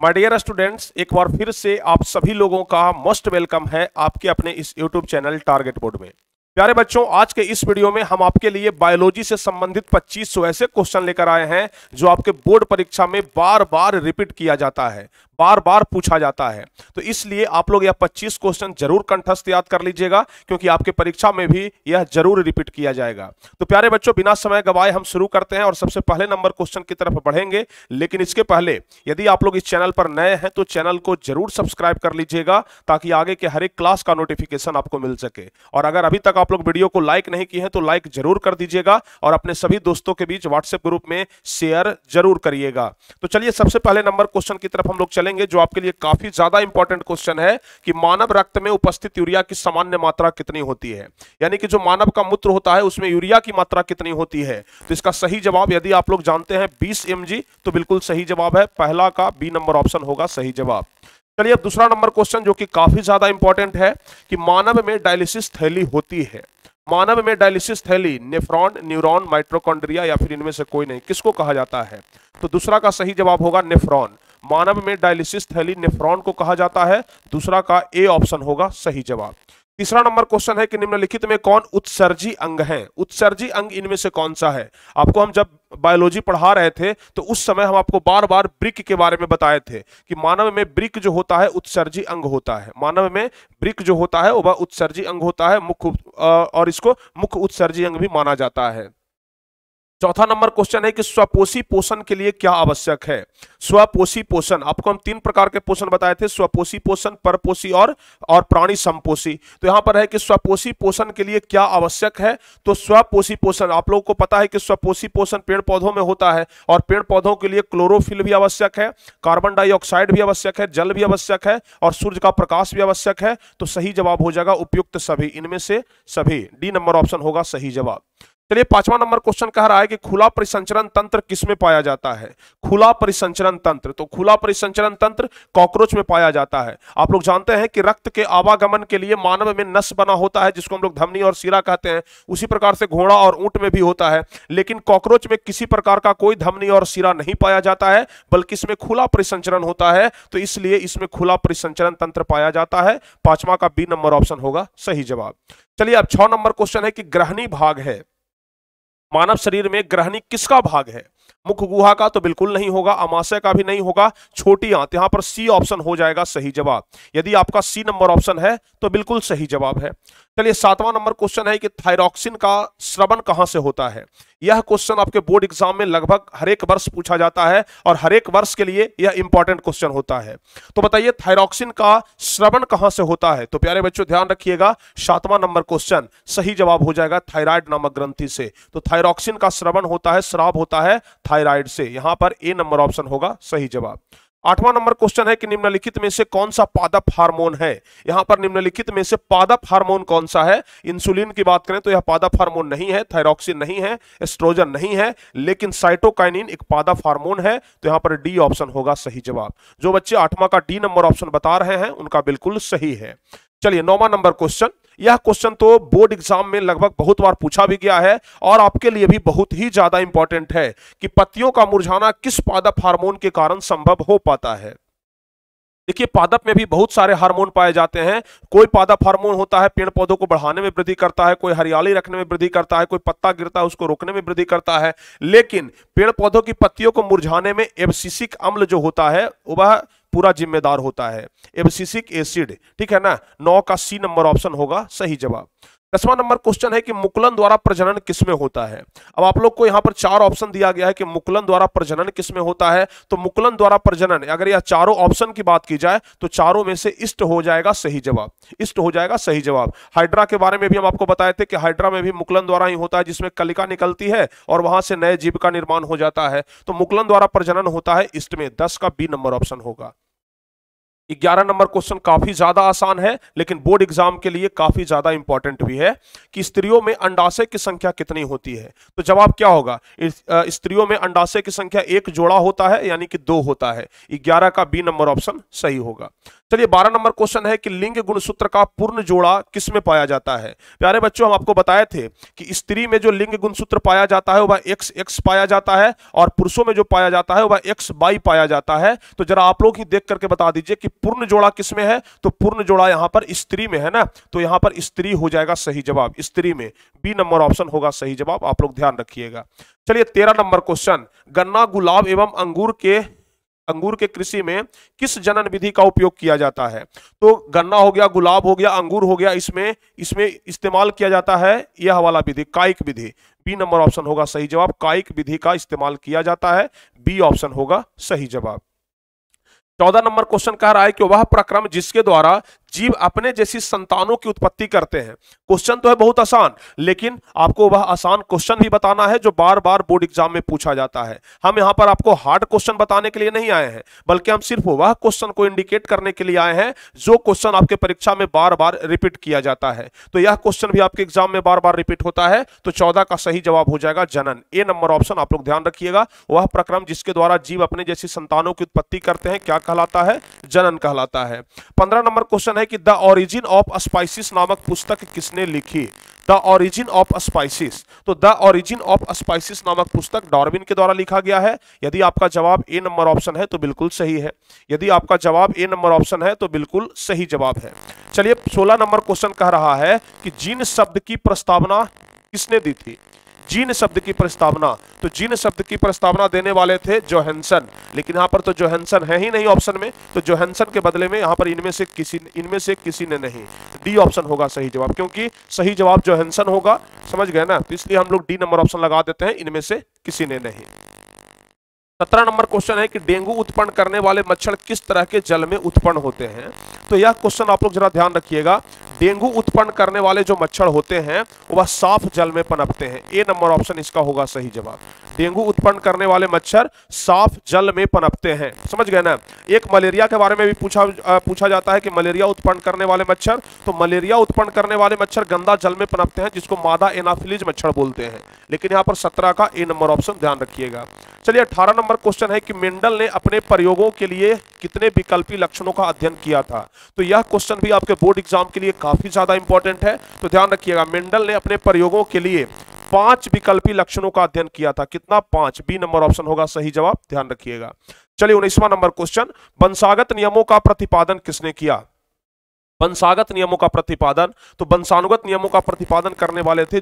My dear students, एक बार फिर से आप सभी लोगों का मोस्ट वेलकम है आपके अपने इस यूट्यूब चैनल टारगेट बोर्ड में। प्यारे बच्चों, आज के इस वीडियो में हम आपके लिए बायोलॉजी से संबंधित 2500 ऐसे क्वेश्चन लेकर आए हैं जो आपके बोर्ड परीक्षा में बार बार रिपीट किया जाता है, बार बार पूछा जाता है। तो इसलिए आप लोग यह 25 क्वेश्चन जरूर कंठस्थ याद कर लीजिएगा, क्योंकि आपके परीक्षा में भी यह जरूर रिपीट किया जाएगा। तो प्यारे बच्चों, बिना समय गवाए हम शुरू करते हैं और सबसे पहले नंबर क्वेश्चन की तरफ बढ़ेंगे। लेकिन इसके पहले यदि आप लोग इस चैनल पर नए हैं तो चैनल को जरूर सब्सक्राइब कर लीजिएगा, ताकि आगे के हर एक क्लास का नोटिफिकेशन आपको मिल सके। और अगर अभी तक आप लोग वीडियो को लाइक नहीं किए हैं तो लाइक जरूर कर दीजिएगा और अपने सभी दोस्तों के बीच व्हाट्सएप ग्रुप में शेयर जरूर करिएगा। तो चलिए सबसे पहले नंबर क्वेश्चन की तरफ हम लोग चलेंगे, जो आपके लिए काफी ज्यादा इंपॉर्टेंट क्वेश्चन है कि मानव रक्त में उपस्थित यूरिया की सामान्य मात्रा कितनी होती है। यानी कि जो मानव का मूत्र होता है उसमें यूरिया की मात्रा कितनी होती है। तो इसका सही जवाब यदि आप लोग जानते हैं 20 mg, तो बिल्कुल सही जवाब है पहला का बी नंबर ऑप्शन होगा सही जवाब। चलिए अब दूसरा नंबर क्वेश्चन जो कि काफी ज्यादा इंपॉर्टेंट है कि मानव में डायलिसिस थैली होती है। मानव में डायलिसिस थैली नेफ्रॉन, न्यूरॉन, माइटोकॉन्ड्रिया या फिर इनमें से कोई नहीं, किसको कहा जाता है? तो दूसरा का सही जवाब होगा नेफ्रॉन। मानव में डायलिसिस थैली नेफ्रॉन को कहा जाता है, दूसरा का ए ऑप्शन होगा सही जवाब। तीसरा नंबर क्वेश्चन है कि निम्नलिखित में कौन उत्सर्जी अंग है? उत्सर्जी अंग इनमें से कौन सा है? आपको हम जब बायोलॉजी पढ़ा रहे थे तो उस समय हम आपको बार बार ब्रिक के बारे में बताए थे कि मानव में ब्रिक जो होता है उत्सर्जी अंग होता है। मानव में ब्रिक जो होता है वह उत्सर्जी अंग होता है, मुख्य और इसको मुख्य उत्सर्जी अंग भी माना जाता है। चौथा नंबर क्वेश्चन है कि स्वपोषी पोषण के लिए क्या आवश्यक है? स्वपोषी पोषण, आपको हम 3 प्रकार के पोषण बताए थे, स्वपोषी पोषण, परपोषी और प्राणी संपोषी। तो यहां पर है कि स्वपोषी पोषण के लिए क्या आवश्यक है। तो स्वपोषी पोषण, आप लोगों को पता है कि स्वपोषी पोषण पेड़ पौधों में होता है और पेड़ पौधों के लिए क्लोरोफिल भी आवश्यक है, कार्बन डाइऑक्साइड भी आवश्यक है, जल भी आवश्यक है और सूर्य का प्रकाश भी आवश्यक है। तो सही जवाब हो जाएगा उपयुक्त सभी, इनमें से सभी, डी नंबर ऑप्शन होगा सही जवाब। चलिए पांचवा नंबर क्वेश्चन कह रहा है कि खुला परिसंचरण तंत्र किसमें पाया जाता है? खुला परिसंचरण तंत्र, तो खुला परिसंचरण तंत्र कॉकरोच में पाया जाता है। आप लोग जानते हैं कि रक्त के आवागमन के लिए मानव में नस बना होता है, जिसको हम लोग धमनी और शिरा कहते हैं। उसी प्रकार से घोड़ा और ऊंट में भी होता है, लेकिन कॉकरोच में किसी प्रकार का कोई धमनी और शिरा नहीं पाया जाता है, बल्कि इसमें खुला परिसंचरण होता है। तो इसलिए इसमें खुला परिसंचरण तंत्र पाया जाता है। पांचवा का बी नंबर ऑप्शन होगा सही जवाब। चलिए अब 6 नंबर क्वेश्चन है कि ग्रहणी भाग है। मानव शरीर में ग्रहणी किसका भाग है? मुख गुहा का तो बिल्कुल नहीं होगा, अमाशय का भी नहीं होगा, छोटी आंत, यहां पर सी ऑप्शन हो जाएगा सही जवाब। यदि आपका सी नंबर ऑप्शन है तो बिल्कुल सही जवाब है। चलिए 7वां नंबर क्वेश्चन है कि थायरॉक्सिन का स्रवण कहां से होता है? यह क्वेश्चन आपके बोर्ड एग्जाम में लगभग हर एक वर्ष पूछा जाता है और हर एक वर्ष के लिए यह इंपॉर्टेंट क्वेश्चन होता है। तो बताइए थायरॉक्सिन का स्रवण कहां से होता है? तो प्यारे बच्चों ध्यान रखिएगा, 7वां नंबर क्वेश्चन सही जवाब हो जाएगा थायराइड नामक ग्रंथि से। तो थायरॉक्सिन का स्रवण होता है, स्राव होता है थायराइड से। यहां पर ए नंबर ऑप्शन होगा सही जवाब। 8वां नंबर क्वेश्चन है कि निम्नलिखित में से कौन सा पादप हार्मोन है? यहां पर निम्नलिखित में से पादप हार्मोन कौन सा है? इंसुलिन की बात करें तो यह पादप हार्मोन नहीं है, थायरॉक्सिन नहीं है, एस्ट्रोजन नहीं है, लेकिन साइटोकाइनिन एक पादप हार्मोन है। तो यहां पर डी ऑप्शन होगा सही जवाब। जो बच्चे 8वां का डी नंबर ऑप्शन बता रहे हैं उनका बिल्कुल सही है। चलिए 9वां नंबर क्वेश्चन, यह क्वेश्चन तो बोर्ड एग्जाम में लगभग बहुत बार पूछा भी गया है और आपके लिए भी बहुत ही ज्यादा इंपॉर्टेंट है कि पत्तियों का मुरझाना किस पादप हार्मोन के कारण संभव हो पाता है? देखिए पादप में भी बहुत सारे हार्मोन पाए जाते हैं। कोई पादप हार्मोन होता है पेड़ पौधों को बढ़ाने में वृद्धि करता है, कोई हरियाली रखने में वृद्धि करता है, कोई पत्ता गिरता है उसको रोकने में वृद्धि करता है, लेकिन पेड़ पौधों की पत्तियों को मुरझाने में एब्सिसिक अम्ल जो होता है वह पूरा जिम्मेदार होता है, एब्सिसिक एसिड, ठीक है ना। 9 का सी नंबर ऑप्शन होगा सही जवाब। 10वां नंबर क्वेश्चन है कि मुकुलन द्वारा प्रजनन किसमें होता है? अब आप लोग को यहां पर 4 ऑप्शन दिया गया है कि मुकुलन द्वारा प्रजनन किसमें होता है। तो मुकुलन द्वारा प्रजनन, अगर यह चारों ऑप्शन की बात की जाए तो चारों में से इष्ट हो जाएगा सही जवाब, इष्ट हो जाएगा सही जवाब। हाइड्रा के बारे में भी हम आपको बताए थे कि हाइड्रा में भी मुकुलन द्वारा ही होता है, जिसमें कलिका निकलती है और वहां से नए जीव का निर्माण हो जाता है। तो मुकुलन द्वारा प्रजनन होता है इष्ट में, 10 का बी नंबर ऑप्शन होगा। 11 नंबर क्वेश्चन काफी ज्यादा आसान है, लेकिन बोर्ड एग्जाम के लिए काफी ज्यादा इंपॉर्टेंट भी है कि स्त्रियों में अंडाशय की संख्या कितनी होती है। तो जवाब क्या होगा, स्त्रियों में अंडाशय की संख्या एक जोड़ा होता है, यानी कि 2 होता है। 11 का बी नंबर ऑप्शन सही होगा। चलिए 12 नंबर क्वेश्चन है कि लिंग गुणसूत्र का पूर्ण जोड़ा किसमें पाया जाता है। प्यारे बच्चों, हम आपको बताए थे कि स्त्री में जो लिंग गुणसूत्र पाया जाता है वह XX पाया जाता है, और पुरुषों में जो पाया जाता है वह XY पाया जाता है। तो जरा आप लोग ही देख करके बता दीजिए कि पूर्ण जोड़ा किसमें है। तो पूर्ण जोड़ा यहां पर स्त्री में है ना, तो यहां पर स्त्री हो जाएगा सही जवाब, स्त्री में बी नंबर ऑप्शन होगा सही जवाब, आप लोग ध्यान रखिएगा। चलिए 13 नंबर क्वेश्चन, गन्ना, गुलाब एवं अंगूर के कृषि में किस जनन विधि का उपयोग किया जाता है। तो गन्ना हो गया, गुलाब हो गया, अंगूर हो गया, इसमें इस्तेमाल किया जाता है यह वाला विधि, कायिक विधि। बी नंबर ऑप्शन होगा सही जवाब, कायिक विधि का इस्तेमाल किया जाता है, बी ऑप्शन होगा सही जवाब। 14 नंबर क्वेश्चन कह रहा है कि वह प्रक्रम जिसके द्वारा जीव अपने जैसी संतानों की उत्पत्ति करते हैं। क्वेश्चन तो है बहुत आसान, लेकिन आपको वह आसान क्वेश्चन भी बताना है जो बार बार बोर्ड एग्जाम में पूछा जाता है। हम यहां पर आपको हार्ड क्वेश्चन बताने के लिए नहीं आए हैं, बल्कि हम सिर्फ वह क्वेश्चन को इंडिकेट करने के लिए आए हैं जो क्वेश्चन आपके परीक्षा में बार बार रिपीट किया जाता है। तो यह क्वेश्चन भी आपके एग्जाम में बार बार रिपीट होता है। तो 14 का सही जवाब हो जाएगा जनन, ए नंबर ऑप्शन आप लोग ध्यान रखिएगा। वह प्रक्रम जिसके द्वारा जीव अपने जैसी संतानों की उत्पत्ति करते हैं क्या कहलाता है, जनन कहलाता है। 15 नंबर क्वेश्चन है कि द ओरिजिन ऑफ स्पाइसेस नामक पुस्तक किसने लिखी। द ओरिजिन ऑफ स्पाइसेस, तो द ओरिजिन ऑफ स्पाइसेस नामक पुस्तक डार्विन के द्वारा लिखा गया है। यदि आपका जवाब ए नंबर ऑप्शन है तो बिल्कुल सही है, यदि आपका जवाब ए नंबर ऑप्शन है तो बिल्कुल सही जवाब है। चलिए 16 नंबर क्वेश्चन कह रहा है कि जीन शब्द की प्रस्तावना किसने दी थी। जीन शब्द की प्रस्तावना, तो जीन शब्द की प्रस्तावना देने वाले थे जोहानसन, लेकिन यहां पर तो जोहानसन है ही नहीं ऑप्शन में, तो जोहानसन के बदले में यहां पर इनमें से किसी ने नहीं, डी ऑप्शन होगा सही जवाब, क्योंकि सही जवाब जोहानसन होगा, समझ गए ना, तो इसलिए हम लोग डी नंबर ऑप्शन लगा देते हैं, इनमें से किसी ने नहीं। 17 नंबर क्वेश्चन है कि डेंगू उत्पन्न करने वाले मच्छर किस तरह के जल में उत्पन्न होते हैं। तो यह क्वेश्चन आप लोग जरा ध्यान रखिएगा। डेंगू उत्पन्न करने वाले जो मच्छर होते हैं वह साफ जल में पनपते हैं, ए नंबर ऑप्शन इसका होगा सही जवाब। डेंगू उत्पन्न करने वाले मच्छर साफ जल में पनपते हैं, समझ गए ना। एक मलेरिया के बारे में भी पूछा जाता है कि मलेरिया उत्पन्न करने वाले मच्छर, तो मलेरिया उत्पन्न करने वाले मच्छर गंदा जल में पनपते हैं, जिसको मादा एनाफिलीज मच्छर बोलते हैं, लेकिन यहाँ पर 17 का ए नंबर ऑप्शन ध्यान रखिएगा। चलिए 18 नंबर क्वेश्चन है कि मेंडल ने अपने प्रयोगों के लिए कितने विकल्पी लक्षणों का अध्ययन किया था। तो यह क्वेश्चन भी आपके बोर्ड एग्जाम के लिए काफी ज्यादा इंपॉर्टेंट है, तो ध्यान रखिएगा। मेंडल ने अपने प्रयोगों के लिए 5 विकल्पी लक्षणों का अध्ययन किया था, कितना, 5, बी नंबर ऑप्शन होगा सही जवाब, ध्यान रखिएगा। चलिए 19वां नंबर क्वेश्चन, वंशागत नियमों का प्रतिपादन किसने किया। वंशागत नियमों का प्रतिपादन, तो वंशानुगत नियमों का प्रतिपादन करने वाले थे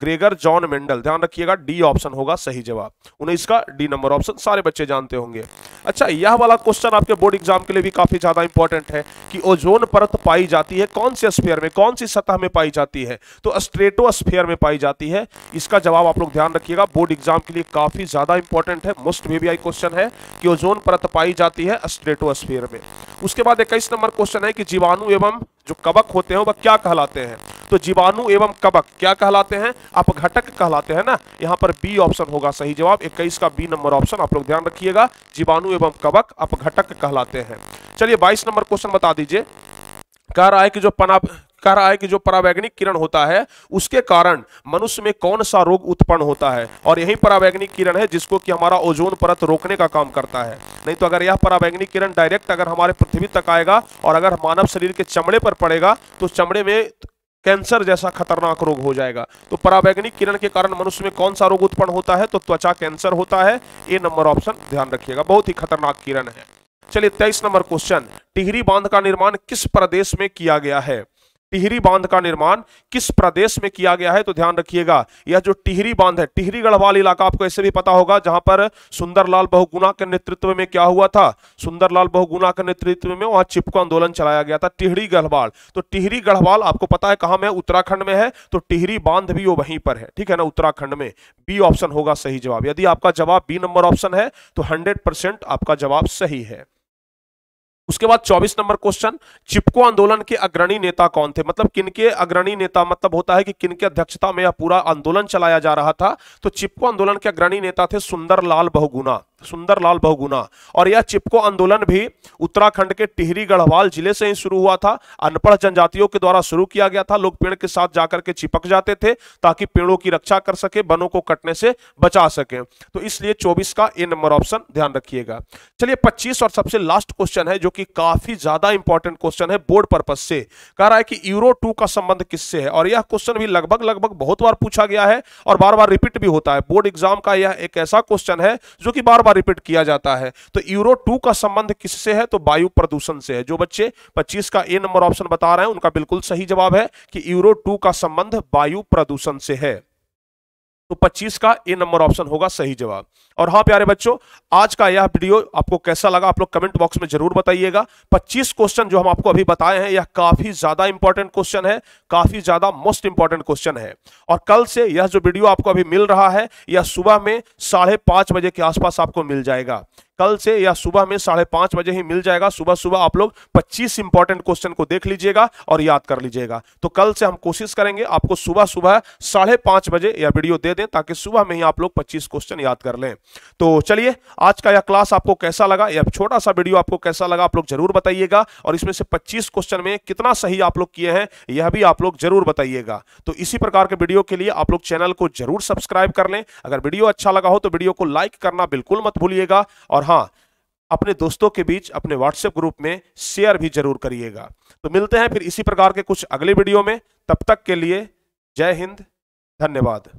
ग्रेगर जॉन मेंडल, ध्यान रखिएगा, डी ऑप्शन होगा सही जवाब। 19 का डी नंबर ऑप्शन सारे बच्चे जानते होंगे। अच्छा, यह वाला क्वेश्चन आपके बोर्ड एग्जाम के लिए भी काफी ज्यादा इंपॉर्टेंट है कि ओजोन परत पाई जाती है कौन से स्फीयर में, कौन सी सतह में पाई जाती है। तो स्ट्रेटोस्फीयर में पाई जाती है, इसका जवाब आप लोग ध्यान रखिएगा, बोर्ड एग्जाम के लिए काफी ज्यादा इंपॉर्टेंट है, मोस्ट VVI क्वेश्चन है कि ओजोन परत पाई जाती है स्ट्रेटोस्फीयर में। उसके बाद 21 नंबर क्वेश्चन है कि जीवाणु एवं जो कवक होते हैं वह क्या कहलाते हैं। तो जीवाणु एवं कवक क्या कहलाते हैं, अपघटक कहलाते हैं ना, यहाँ पर बी ऑप्शन होगा सही जवाब। 21 का बी नंबर ऑप्शन आप लोग ध्यान रखिएगा, जीवाणु एवं कवक अपघटक कहलाते हैं। चलिए 22 नंबर क्वेश्चन बता दीजिए। कह रहा है कि जो परावैंगनिक किरण होता है उसके कारण मनुष्य में कौन सा रोग उत्पन्न होता है, और यही परावैंगनिक किरण है जिसको कि हमारा ओजोन परत रोकने का काम करता है। नहीं तो अगर यह परावैंगनिक किरण डायरेक्ट अगर हमारे पृथ्वी तक आएगा और अगर मानव शरीर के चमड़े पर पड़ेगा तो चमड़े में कैंसर जैसा खतरनाक रोग हो जाएगा। तो परावैंगनिक किरण के कारण मनुष्य में कौन सा रोग उत्पन्न होता है, तो त्वचा कैंसर होता है, ए नंबर ऑप्शन ध्यान रखिएगा, बहुत ही खतरनाक किरण है। चलिए 23 नंबर क्वेश्चन, टिहरी बांध का निर्माण किस प्रदेश में किया गया है। टिहरी बांध का निर्माण किस प्रदेश में किया गया है, तो ध्यान रखिएगा यह जो टिहरी बांध है, टिहरी गढ़वाल इलाका आपको ऐसे भी पता होगा, जहां पर सुंदरलाल बहुगुणा के नेतृत्व में क्या हुआ था, सुंदरलाल बहुगुणा के नेतृत्व में वहां चिपको आंदोलन चलाया गया था, टिहरी गढ़वाल। तो टिहरी गढ़वाल आपको पता है कहां में, उत्तराखंड में है, तो टिहरी बांध भी वो वहीं पर है, ठीक है ना, उत्तराखंड में, बी ऑप्शन होगा सही जवाब। यदि आपका जवाब बी नंबर ऑप्शन है तो 100% आपका जवाब सही है। उसके बाद 24 नंबर क्वेश्चन, चिपको आंदोलन के अग्रणी नेता कौन थे, मतलब किनके अग्रणी नेता, मतलब होता है कि किनके अध्यक्षता में यह पूरा आंदोलन चलाया जा रहा था। तो चिपको आंदोलन के अग्रणी नेता थे सुंदरलाल बहुगुणा, सुंदरलाल बहुगुणा। और यह चिपको आंदोलन भी उत्तराखंड के टिहरी गढ़वाल जिले से ही शुरू हुआ था। अनपढ़ जनजातियों के द्वारा शुरू किया गया था। लोग पेड़ के साथ जाकर के चिपक जाते थे ताकि पेड़ों की रक्षा कर सके, वनों को कटने से बचा सके। तो इसलिए 24 का ए नंबर ऑप्शन ध्यान रखिएगा। चलिए 25 और सबसे लास्ट क्वेश्चन है जो कि काफी ज्यादा इंपॉर्टेंट क्वेश्चन है बोर्ड पर्पज से। कह रहा है कि यूरो 2 का संबंध किससे है, और यह क्वेश्चन भी लगभग बहुत बार पूछा गया है और बार बार रिपीट भी होता है। बोर्ड एग्जाम का यह एक ऐसा क्वेश्चन है जो कि बार बार रिपीट किया जाता है। तो यूरो 2 का संबंध किससे है, तो वायु प्रदूषण से है। जो बच्चे 25 का ए नंबर ऑप्शन बता रहे हैं उनका बिल्कुल सही जवाब है कि यूरो 2 का संबंध वायु प्रदूषण से है। तो 25 का ए नंबर ऑप्शन होगा सही जवाब। और हाँ प्यारे बच्चों, आज का यह वीडियो आपको कैसा लगा आप लोग कमेंट बॉक्स में जरूर बताइएगा। 25 क्वेश्चन जो हम आपको अभी बताए हैं यह काफी ज्यादा इंपॉर्टेंट क्वेश्चन है, काफी ज्यादा मोस्ट इंपॉर्टेंट क्वेश्चन है। और कल से यह जो वीडियो आपको अभी मिल रहा है यह सुबह में 5:30 बजे के आसपास आपको मिल जाएगा। कल से या सुबह में 5:30 बजे ही मिल जाएगा। सुबह सुबह आप लोग 25 इंपॉर्टेंट क्वेश्चन को देख लीजिएगा और याद कर लीजिएगा। तो कल से हम कोशिश करेंगे आपको सुबह सुबह 5:30 बजे यह वीडियो दे दें ताकि सुबह में ही आप लोग 25 क्वेश्चन याद कर लें। तो चलिए, आज का यह क्लास आपको कैसा लगा, यह छोटा सा वीडियो आपको कैसा लगा आप लोग जरूर बताइएगा। और इसमें से 25 क्वेश्चन में कितना सही आप लोग किए हैं यह भी आप लोग जरूर बताइएगा। तो इसी प्रकार के वीडियो के लिए आप लोग चैनल को जरूर सब्सक्राइब कर लें। अगर वीडियो अच्छा लगा हो तो वीडियो को लाइक करना बिल्कुल मत भूलिएगा। और हाँ, अपने दोस्तों के बीच अपने व्हाट्सएप ग्रुप में शेयर भी जरूर करिएगा। तो मिलते हैं फिर इसी प्रकार के कुछ अगले वीडियो में। तब तक के लिए जय हिंद, धन्यवाद।